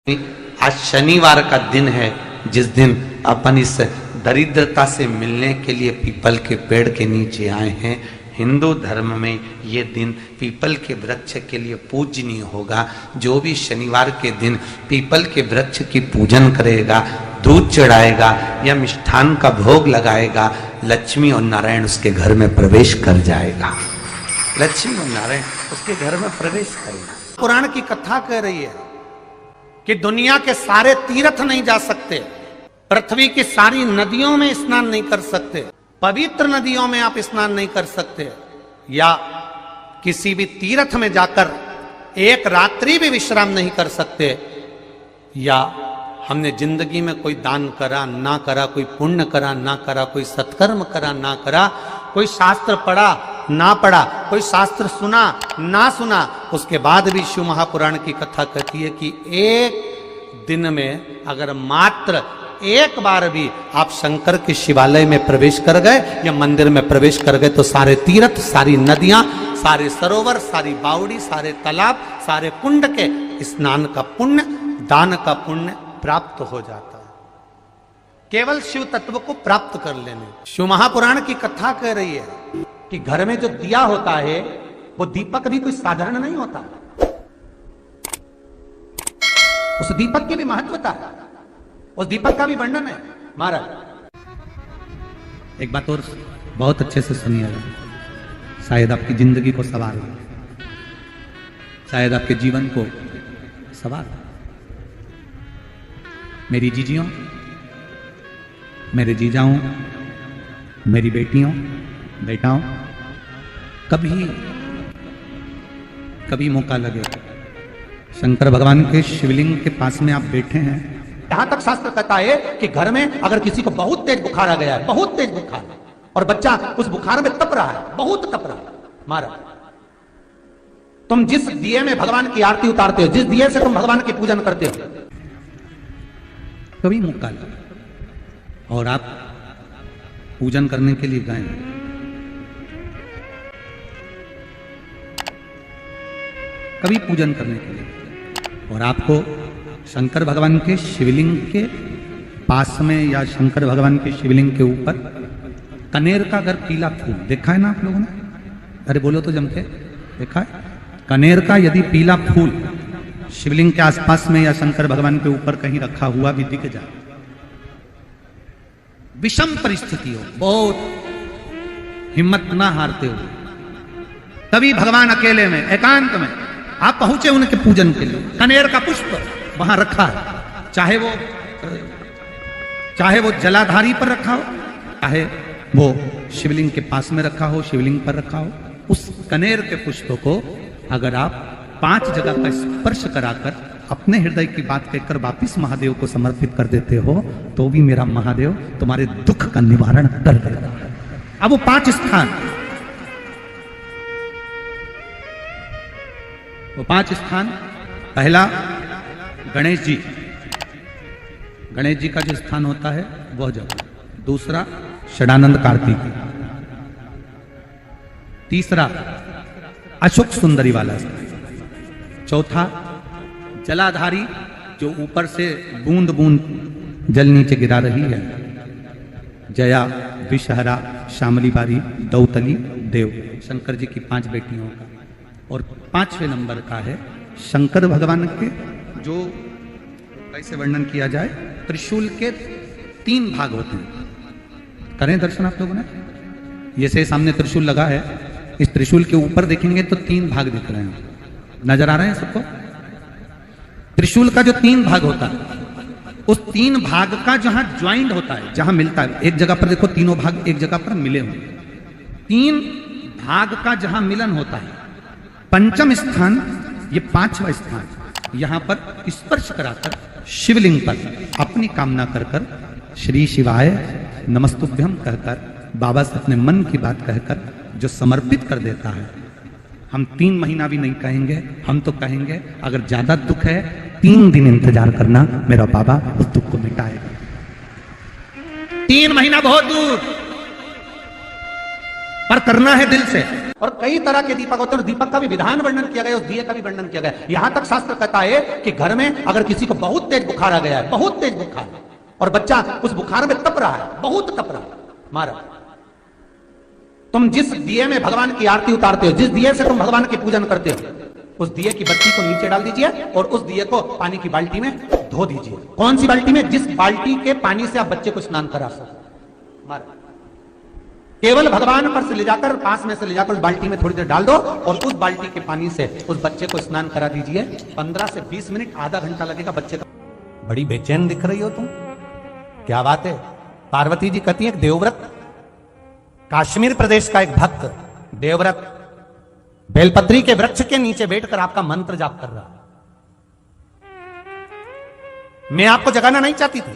आज शनिवार का दिन है, जिस दिन अपन इस दरिद्रता से मिलने के लिए पीपल के पेड़ के नीचे आए हैं। हिंदू धर्म में ये दिन पीपल के वृक्ष के लिए पूजनीय होगा। जो भी शनिवार के दिन पीपल के वृक्ष की पूजन करेगा, दूध चढ़ाएगा या मिष्ठान का भोग लगाएगा, लक्ष्मी और नारायण उसके घर में प्रवेश कर जाएगा। लक्ष्मी और नारायण उसके घर में प्रवेश करेगा। पुराण की कथा कह रही है कि दुनिया के सारे तीर्थ नहीं जा सकते, पृथ्वी की सारी नदियों में स्नान नहीं कर सकते, पवित्र नदियों में आप स्नान नहीं कर सकते, या किसी भी तीर्थ में जाकर एक रात्रि भी विश्राम नहीं कर सकते, या हमने जिंदगी में कोई दान करा ना करा, कोई पुण्य करा ना करा, कोई सत्कर्म करा ना करा, कोई शास्त्र पढ़ा ना पढ़ा, कोई शास्त्र सुना ना सुना, उसके बाद भी शिव महापुराण की कथा कहती है कि एक दिन में अगर मात्र एक बार भी आप शंकर के शिवालय में प्रवेश कर गए या मंदिर में प्रवेश कर गए तो सारे तीर्थ, सारी नदियां, सारे सरोवर, सारी बावड़ी, सारे तालाब, सारे कुंड के स्नान का पुण्य, दान का पुण्य प्राप्त हो जाता है। केवल शिव तत्व को प्राप्त कर लेने। शिव महापुराण की कथा कह रही है कि घर में जो दिया होता है वो दीपक भी कोई साधारण नहीं होता, उस दीपक की भी महत्वता है, उस दीपक का भी वर्णन है। महाराज एक बात और बहुत अच्छे से सुनिएगा, शायद आपकी जिंदगी को सवार हो, शायद आपके जीवन को सवार हो। मेरी जीजियों, मेरे जीजाओं, मेरी बेटियों, बेटाओं, कभी मौका लगे, शंकर भगवान के शिवलिंग के पास में आप बैठे हैं। यहां तक शास्त्र कहता है कि घर में अगर किसी को बहुत तेज बुखार आ गया है, बहुत तेज बुखार, और बच्चा उस बुखार में तप रहा है, बहुत तप रहा है, महाराज तुम जिस दिए में भगवान की आरती उतारते हो, जिस दिए से तुम भगवान की पूजन करते हो, कभी मौका लगे और आप पूजन करने के लिए गए, कभी पूजन करने के लिए, और आपको शंकर भगवान के शिवलिंग के पास में या शंकर भगवान के शिवलिंग के ऊपर कनेर का अगर पीला फूल देखा है ना आप लोगों ने, अरे बोलो तो जम के, देखा है? कनेर का यदि पीला फूल शिवलिंग के आसपास में या शंकर भगवान के ऊपर कहीं रखा हुआ भी दिख जाए, विषम परिस्थिति हो, बहुत हिम्मत ना हारते हुए, तभी भगवान अकेले में एकांत में आप पहुंचे उनके पूजन के लिए, कनेर का पुष्प वहां रखा है, चाहे वो जलाधारी पर रखा हो, चाहे वो शिवलिंग के पास में रखा हो, शिवलिंग पर रखा हो, उस कनेर के पुष्प को अगर आप 5 जगह का स्पर्श कराकर अपने हृदय की बात कहकर वापिस महादेव को समर्पित कर देते हो, तो भी मेरा महादेव तुम्हारे दुख का निवारण कर देगा। अब वो 5 स्थान, वो 5 स्थान, पहला गणेश जी, गणेश जी का जो स्थान होता है वह जगह, दूसरा षडानंद कार्तिक, तीसरा अशोक सुंदरी वाला स्थान, चौथा जलाधारी जो ऊपर से बूंद बूंद जल नीचे गिरा रही है, जया, विषहरा, शामली बारी, दौतली, देव, शंकर जी की 5 बेटियों का, और 5वें नंबर का है शंकर भगवान के, जो कैसे वर्णन किया जाए, त्रिशूल के 3 भाग होते हैं। करें दर्शन आप लोगों ने, ये से सामने त्रिशूल लगा है, इस त्रिशूल के ऊपर देखेंगे तो 3 भाग दिख रहे हैं, नजर आ रहे हैं सबको? त्रिशूल का जो 3 भाग होता है, उस 3 भाग का जहां ज्वाइंट होता है, जहां मिलता है, एक जगह पर देखो तीनों भाग एक जगह पर मिले हुए, 3 भाग का जहां मिलन होता है, 5वां स्थान, ये 5वां स्थान, यहां पर स्पर्श कराकर शिवलिंग पर अपनी कामना कर कर श्री शिवाय नमस्तुभ्यम कहकर बाबा से अपने मन की बात कहकर जो समर्पित कर देता है, हम 3 महीना भी नहीं कहेंगे, हम तो कहेंगे अगर ज्यादा दुख है 3 दिन इंतजार करना, मेरा बाबा उस दुख को मिटाएगा। 3 महीना बहुत दूर, पर करना है दिल से। और कई तरह के दीपक होते हैं और दीपक का भी विधान वर्णन किया गया, उस दिए का भी वर्णन किया गया। यहां तक शास्त्र कहता है कि घर में अगर किसी को बहुत तेज बुखार आ गया है, बहुत तेज बुखार, और बच्चा उस बुखार में तप रहा है, बहुत तप रहा है, मारा, तुम जिस दिए में भगवान की आरती उतारते हो, जिस दिए से तुम भगवान की पूजन करते हो, उस दिए की बत्ती को नीचे डाल दीजिए और उस दिए को पानी की बाल्टी में धो दीजिए। कौन सी बाल्टी में? जिस बाल्टी के पानी से आप बच्चे को स्नान करा सको। मारा, केवल भगवान पर से ले जाकर, पास में से ले जाकर उस बाल्टी में थोड़ी देर डाल दो और उस बाल्टी के पानी से उस बच्चे को स्नान करा दीजिए। 15 से 20 मिनट, आधा घंटा लगेगा बच्चे का। बड़ी बेचैन दिख रही हो तुम, क्या बात है? पार्वती जी कहती है, देवव्रत, कश्मीर प्रदेश का एक भक्त देवव्रत बेलपत्री के वृक्ष के नीचे बैठकर आपका मंत्र जाप कर रहा। मैं आपको जगाना नहीं चाहती थी,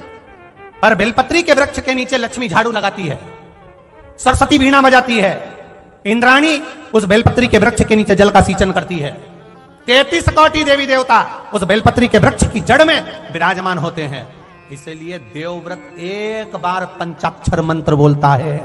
पर बेलपत्री के वृक्ष के नीचे लक्ष्मी झाड़ू लगाती है, सरस्वती वीणा बजाती है, इंद्राणी उस बेलपत्री के वृक्ष के नीचे जल का सिंचन करती है, 33 कोटि देवी देवता उस बेलपत्री के वृक्ष की जड़ में विराजमान होते हैं। इसलिए देवव्रत एक बार पंचाक्षर मंत्र बोलता है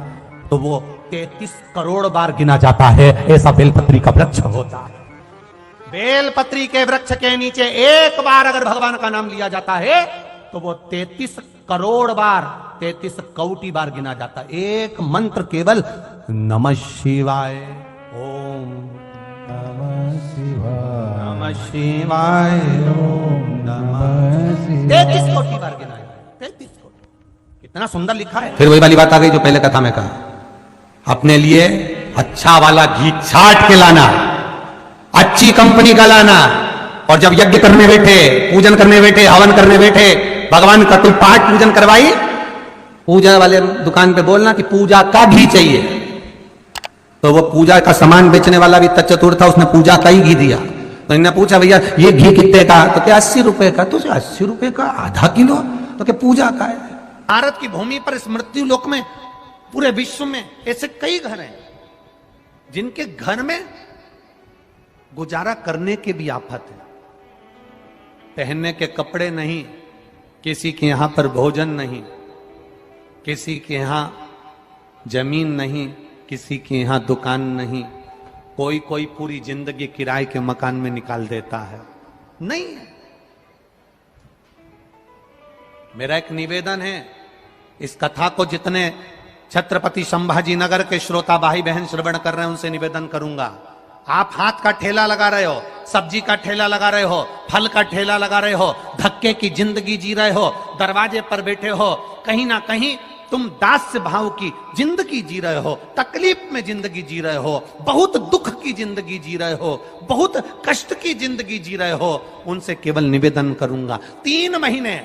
तो वो 33 करोड़ बार गिना जाता है, ऐसा बेलपत्री का वृक्ष होता है। बेलपत्री के वृक्ष के नीचे एक बार अगर भगवान का नाम लिया जाता है तो वो 33 करोड़ बार, 33 कोटि बार गिना जाता है। एक मंत्र केवल नमः शिवाय, ओम नमः शिवाय, नमः शिवाय, ओम नमः शिवाय, 33 कोटि बार गिना है, 33 कोटि। कितना सुंदर लिखा है। फिर वही वाली बात आ गई जो पहले कथा में कहा, अपने लिए अच्छा वाला घी छाट के लाना, अच्छी कंपनी का लाना, और जब यज्ञ करने बैठे, पूजन करने बैठे, हवन करने बैठे, भगवान का कोई पाठ पूजन करवाई, पूजा वाले दुकान पे बोलना कि पूजा का घी चाहिए। तो वो पूजा का सामान बेचने वाला भी तच्चतुर था, उसने पूजा का ही घी दिया। तो इन्होंने पूछा, भैया ये घी कितने का? तो क्या 80 रुपए का? तो 80 रुपए का आधा किलो? तो क्या पूजा का है? भारत की भूमि पर इस मृत्यु लोक में, पूरे विश्व में ऐसे कई घर हैं जिनके घर में गुजारा करने के भी आफत है। पहनने के कपड़े नहीं, किसी के यहां पर भोजन नहीं, किसी के यहां जमीन नहीं, किसी के यहां दुकान नहीं, कोई कोई पूरी जिंदगी किराए के मकान में निकाल देता है। नहीं, मेरा एक निवेदन है, इस कथा को जितने छत्रपति संभाजी नगर के श्रोता भाई बहन श्रवण कर रहे हैं उनसे निवेदन करूंगा, आप हाथ का ठेला लगा रहे हो, सब्जी का ठेला लगा रहे हो, फल का ठेला लगा रहे हो, धक्के की जिंदगी जी रहे हो, दरवाजे पर बैठे हो, कहीं ना कहीं तुम दास्य भाव की जिंदगी जी रहे हो, तकलीफ में जिंदगी जी रहे हो, बहुत दुख की जिंदगी जी रहे हो, बहुत कष्ट की जिंदगी जी रहे हो, उनसे केवल निवेदन करूंगा, 3 महीने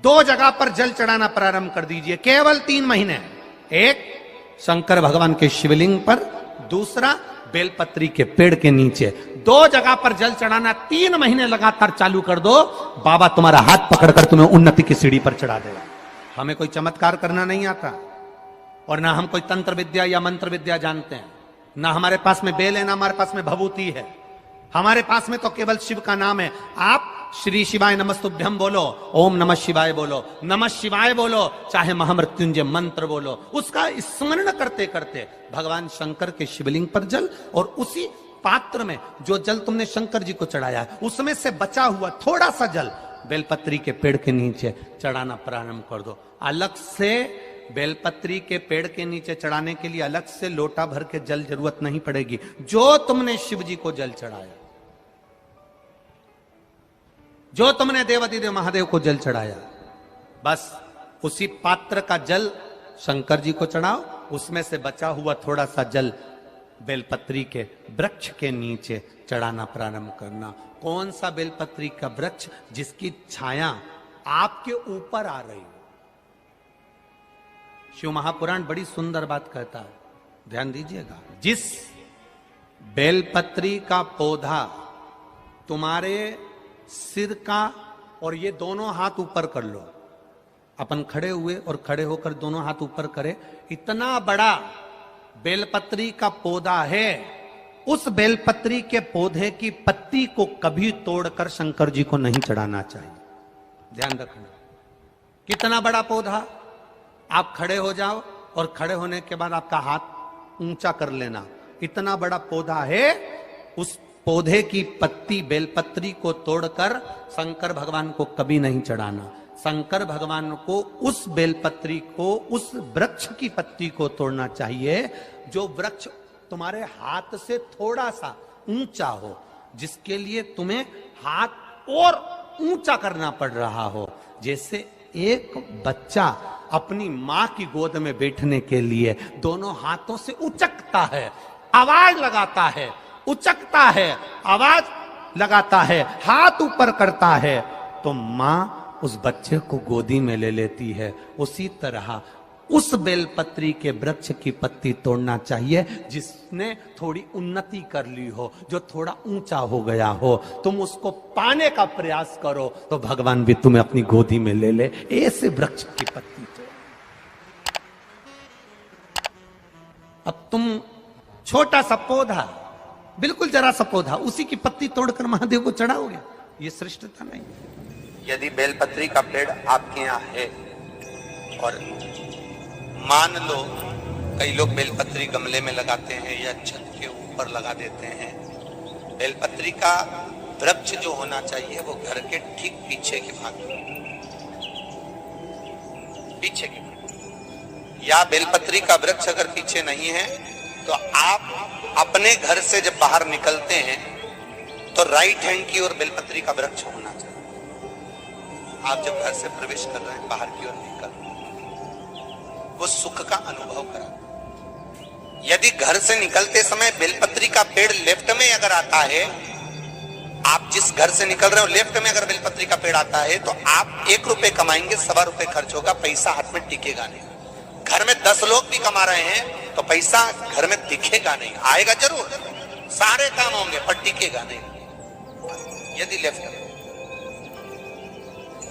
2 जगह पर जल चढ़ाना प्रारंभ कर दीजिए, केवल 3 महीने। एक शंकर भगवान के शिवलिंग पर, दूसरा बेलपत्री के पेड़ के नीचे, 2 जगह पर जल चढ़ाना 3 महीने लगातार चालू कर दो, बाबा तुम्हारा हाथ पकड़कर तुम्हें उन्नति की सीढ़ी पर चढ़ा देगा। हमें कोई चमत्कार करना नहीं आता, और ना हम कोई तंत्र विद्या या मंत्र विद्या जानते हैं, ना हमारे पास में बेल है, ना हमारे पास में भभूति है, हमारे पास में तो केवल शिव का नाम है। आप श्री शिवाय नमस्तुभ्यम बोलो, ओम नमः शिवाय बोलो, नमः शिवाय बोलो, चाहे महामृत्युंजय मंत्र बोलो, उसका स्मरण करते करते भगवान शंकर के शिवलिंग पर जल, और उसी पात्र में जो जल तुमने शंकर जी को चढ़ाया है उसमें से बचा हुआ थोड़ा सा जल बेलपत्री के पेड़ के नीचे चढ़ाना प्रारंभ कर दो। अलग से बेलपत्री के पेड़ के नीचे चढ़ाने के लिए अलग से लोटा भर के जल जरूरत नहीं पड़ेगी। जो तुमने शिव जी को जल चढ़ाया, जो तुमने देवाधिदेव महादेव को जल चढ़ाया, बस उसी पात्र का जल शंकर जी को चढ़ाओ, उसमें से बचा हुआ थोड़ा सा जल बेलपत्री के वृक्ष के नीचे चढ़ाना प्रारंभ करना। कौन सा बेलपत्री का वृक्ष? जिसकी छाया आपके ऊपर आ रही हो। शिव महापुराण बड़ी सुंदर बात कहता है, ध्यान दीजिएगा। जिस बेलपत्री का पौधा तुम्हारे सिर का, और ये दोनों हाथ ऊपर कर लो, अपन खड़े हुए और खड़े होकर दोनों हाथ ऊपर करे, इतना बड़ा बेलपत्री का पौधा है, उस बेलपत्री के पौधे की पत्ती को कभी तोड़कर शंकर जी को नहीं चढ़ाना चाहिए। ध्यान रखना, कितना बड़ा पौधा। आप खड़े हो जाओ और खड़े होने के बाद आपका हाथ ऊंचा कर लेना। इतना बड़ा पौधा है, उस पौधे की पत्ती बेलपत्री को तोड़कर शंकर भगवान को कभी नहीं चढ़ाना। शंकर भगवान को उस बेलपत्री को, उस वृक्ष की पत्ती को तोड़ना चाहिए जो वृक्ष तुम्हारे हाथ से थोड़ा सा ऊंचा हो, जिसके लिए तुम्हें हाथ और ऊंचा करना पड़ रहा हो। जैसे एक बच्चा अपनी मां की गोद में बैठने के लिए दोनों हाथों से उचकता है, आवाज लगाता है, उचकता है, आवाज लगाता है, हाथ ऊपर करता है, तो मां उस बच्चे को गोदी में ले लेती है। उसी तरह उस बेलपत्री के वृक्ष की पत्ती तोड़ना चाहिए जिसने थोड़ी उन्नति कर ली हो, जो थोड़ा ऊंचा हो गया हो। तुम उसको पाने का प्रयास करो तो भगवान भी तुम्हें अपनी गोदी में ले ले। ऐसे वृक्ष की पत्ती तोड़। अब तुम छोटा सा पौधा, बिल्कुल जरा सा पौधा, उसी की पत्ती तोड़कर महादेव को चढ़ाओगे, ये श्रेष्ठता नहीं। यदि बेलपत्री का पेड़ आपके यहाँ है और मान लो कई लोग बेलपत्री गमले में लगाते हैं या छत के ऊपर लगा देते हैं, बेलपत्री का वृक्ष जो होना चाहिए वो घर के ठीक पीछे के भाग में, पीछे के भाग। या बेलपत्री का वृक्ष अगर पीछे नहीं है तो आप अपने घर से जब बाहर निकलते हैं तो राइट हैंड की ओर बेलपत्री का वृक्ष होना चाहिए। आप जब घर से प्रवेश कर रहे हैं, बाहर की ओर निकल, वो सुख का अनुभव करा। यदि घर से निकलते समय बेलपत्री का पेड़ लेफ्ट में अगर आता है, आप जिस घर से निकल रहे हो लेफ्ट में अगर बेलपत्री का पेड़ आता है तो आप 1 रुपए कमाएंगे, 1.25 रुपए खर्च होगा, पैसा हाथ में टिकेगा नहीं। घर में 10 लोग भी कमा रहे हैं तो पैसा घर में दिखेगा नहीं, आएगा जरूर, सारे काम होंगे पर टिकेगा नहीं। यदि लेफ्ट में,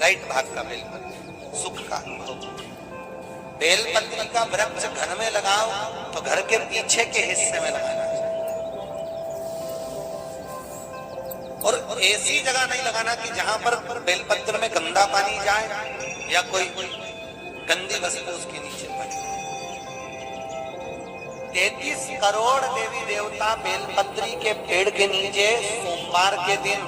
राइट भाग का बेलपत्री सुख का अनुभव। बेलपत्री का वृक्ष घर में लगाओ तो घर के पीछे के हिस्से में लगाना चाहिए, और ऐसी जगह नहीं लगाना कि जहां पर बेलपत्र में गंदा पानी जाए या कोई गंदी वस्तु उसके नीचे पड़े। 33 करोड़ देवी देवता बेलपत्री के पेड़ के नीचे सोमवार के दिन,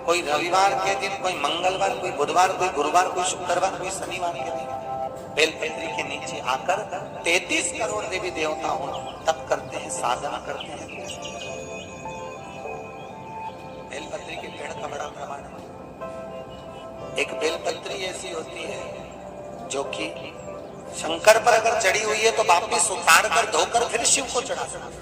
कोई रविवार के दिन, कोई मंगलवार, कोई बुधवार, कोई गुरुवार, कोई शुक्रवार, कोई शनिवार के दिन बेलपत्री के नीचे आकर 33 करोड़ देवी देवता हो तप करते हैं, साधना करते हैं। बेलपत्री के पेड़ का बड़ा प्रमाण है। एक बेलपत्री ऐसी होती है जो कि शंकर पर अगर चढ़ी हुई है तो वापिस उतार कर धोकर फिर शिव को चढ़ा सकते।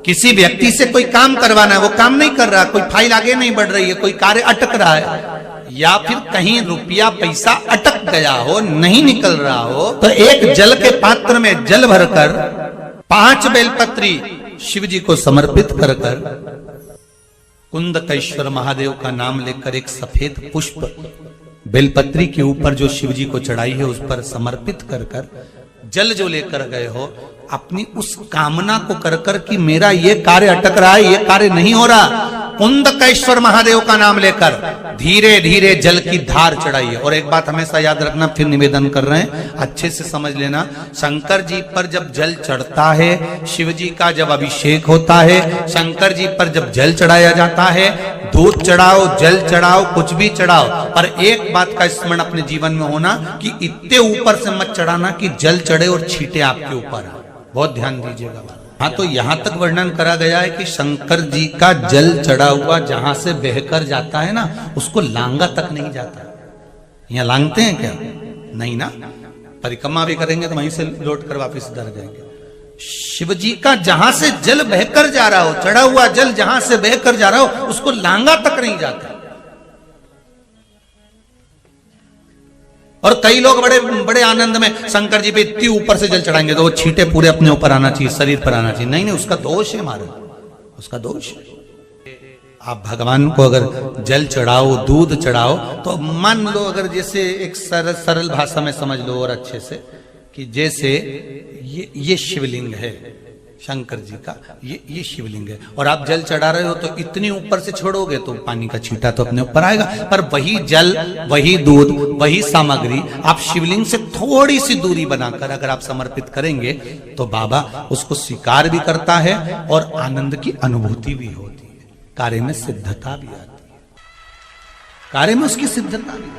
किसी व्यक्ति से कोई काम करवाना है, वो काम नहीं कर रहा, कोई फाइल आगे नहीं बढ़ रही है, कोई कार्य अटक रहा है, या फिर कहीं रुपया पैसा अटक गया हो, नहीं निकल रहा हो, तो एक जल के पात्र में जल भरकर 5 बेलपत्री शिव जी को समर्पित कर कुंदकेश्वर महादेव का नाम लेकर एक सफेद पुष्प बेलपत्री के ऊपर जो शिव जी को चढ़ाई है उस पर समर्पित कर जल जो लेकर गए हो, अपनी उस कामना को कर कि मेरा ये कार्य अटक रहा है, ये कार्य नहीं हो रहा, कुंदकेश्वर महादेव का नाम लेकर धीरे धीरे जल की धार चढ़ाइए। और एक बात हमेशा याद रखना, फिर निवेदन कर रहे हैं, अच्छे से समझ लेना, शंकर जी पर जब जल चढ़ता है, शिव जी का जब अभिषेक होता है, शंकर जी पर जब जल चढ़ाया जाता है, दूध चढ़ाओ, जल चढ़ाओ, कुछ भी चढ़ाओ, पर एक बात का स्मरण अपने जीवन में होना कि इतने ऊपर से मत चढ़ाना कि जल चढ़े और छींटे आपके ऊपर। बहुत ध्यान दीजिएगा। हाँ, तो यहां तक वर्णन करा गया है कि शंकर जी का जल चढ़ा हुआ जहां से बहकर जाता है ना, उसको लांगा तक नहीं जाता। यहाँ लांगते हैं क्या? नहीं ना, परिक्रमा भी करेंगे तो वहीं से लौट कर वापिस इधर जाएंगे। शिव जी का जहां से जल बहकर जा रहा हो, चढ़ा हुआ जल जहां से बहकर जा रहा हो, उसको लांगा तक नहीं जाता। और कई लोग बड़े बड़े आनंद में शंकर जी पे इतनी ऊपर से जल चढ़ाएंगे तो वो छींटे पूरे अपने ऊपर आना चाहिए, शरीर पर आना चाहिए। नहीं नहीं, उसका दोष है महाराज, उसका दोष है। आप भगवान को अगर जल चढ़ाओ, दूध चढ़ाओ, तो मान लो अगर जैसे एक सरल भाषा में समझ लो और अच्छे से, कि जैसे ये शिवलिंग है, शंकर जी का ये शिवलिंग है। और आप जल चढ़ा रहे हो तो इतनी ऊपर से छोड़ोगे तो पानी का छींटा तो अपने ऊपर आएगा, पर वही जल, वही दूध, वही सामग्री आप शिवलिंग से थोड़ी सी दूरी बनाकर अगर आप समर्पित करेंगे तो बाबा उसको स्वीकार भी करता है और आनंद की अनुभूति भी होती है। कार्य में सिद्धता भी आती है, कार्य में उसकी सिद्धता भी।